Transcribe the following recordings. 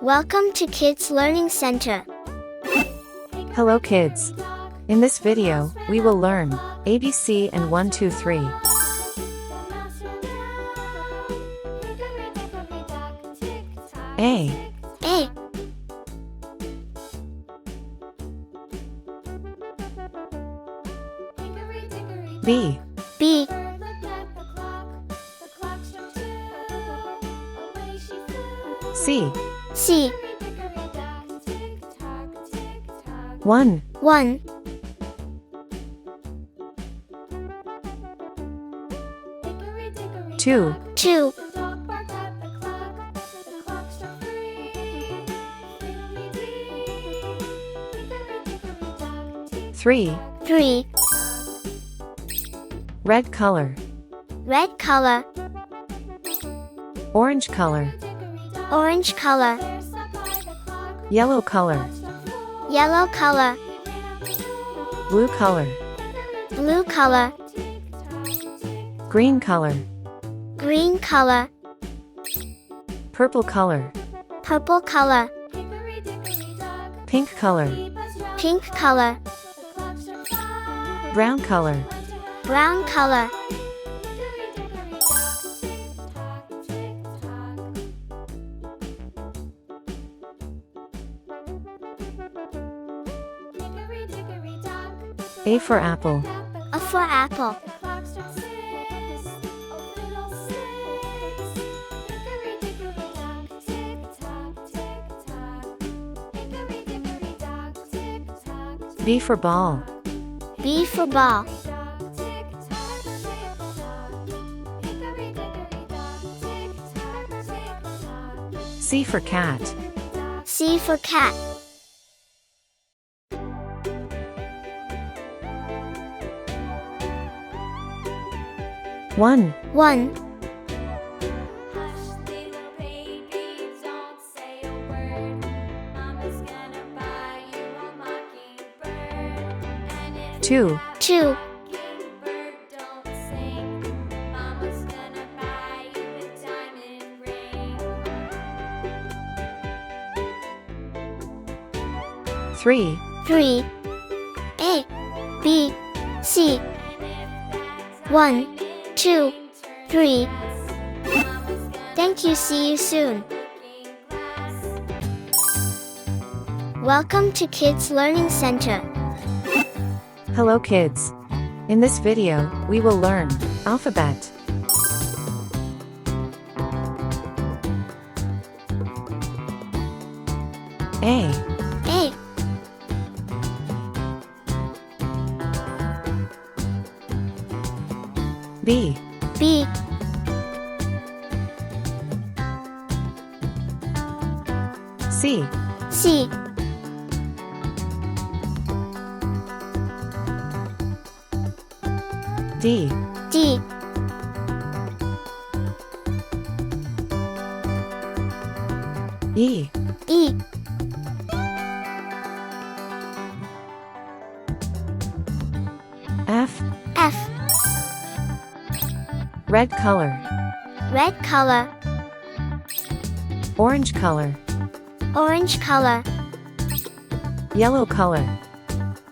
Welcome to Kids Learning Center. Hello kids. In this video, we will learn ABC and 1, 2, 3. A. B. B. C. C. 1. 1. 2. 2. 3. 3. Red color. Red color. Orange color. Orange color. Yellow color. Yellow color. Blue color. Blue color. Green color. Green color. Purple color. Purple color. Pink color. Pink color. Brown color. Brown color. A for apple. A for apple. B for ball. B for ball. C for cat. C for cat. One. 1. Two. 2. 3. 3. A. B. C. 1, 2, 3. Thank you. See you soon. Welcome to Kids Learning Center. Hello kids. In this video, we will learn alphabet. A. A. B. B. C. C. D. D. E. E. F. F. Red color. Red color. Orange color. Orange color. Yellow color.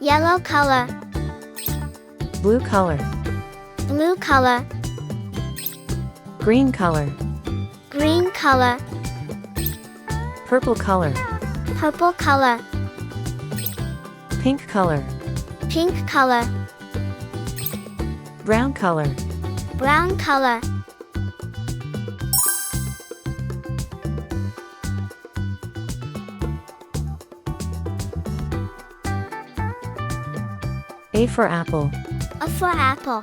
Yellow color. Blue color. Blue color. Green color. Green color. Purple color. Purple color. Pink color. Pink color. Brown color. Brown color. A for apple. A for apple.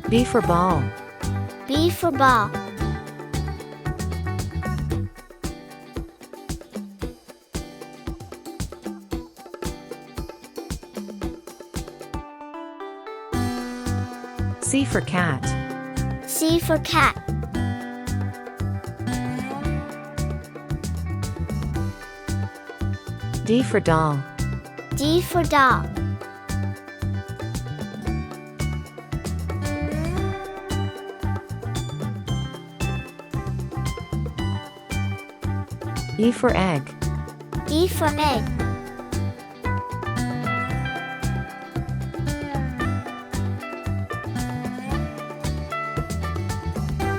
B for ball. B for ball. C for cat. C for cat. D for doll. D for doll. E for egg. E for egg.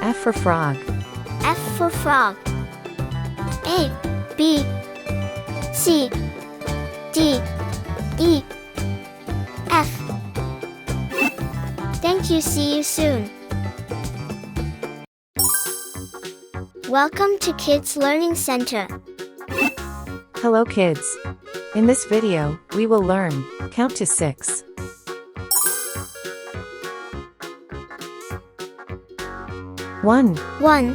F for frog. F for frog. A, B, C, D, E, F. Thank you. See you soon. Welcome to Kids Learning Center. Hello kids. In this video, we will learn count to 6. One, 1,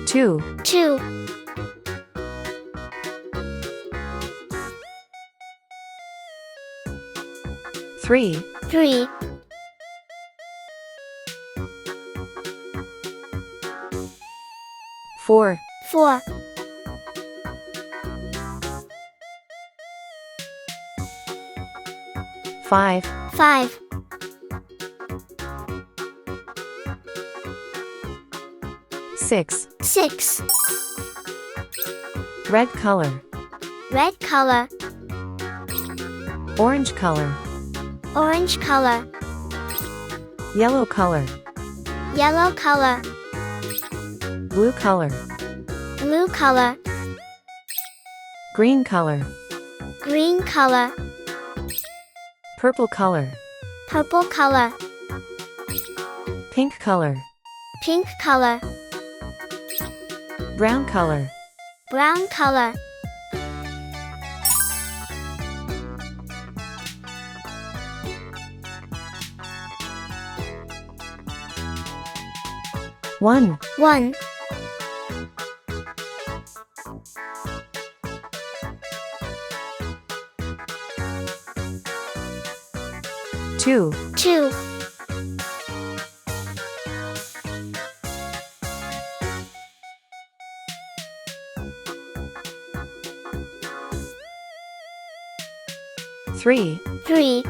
2, 2, 3, 3, 4, 4, 5, 5, 6. 6. Red color, Red color, orange color, orange color, yellow color, yellow color, blue color, blue color, green color, green color, purple color, purple color, pink color, pink color, brown color. brown color. One, 1, 2, 2, 3, 3,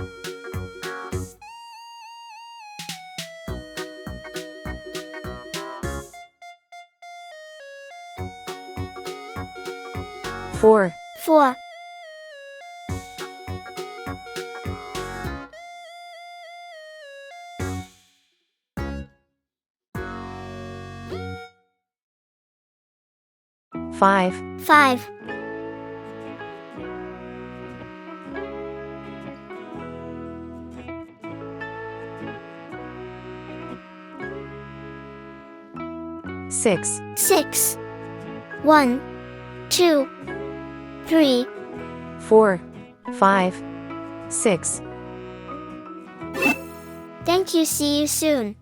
4, 4, 5, 5, 6, 6. 1, 2, 3. 4, 5, 6. Thank you. See you soon.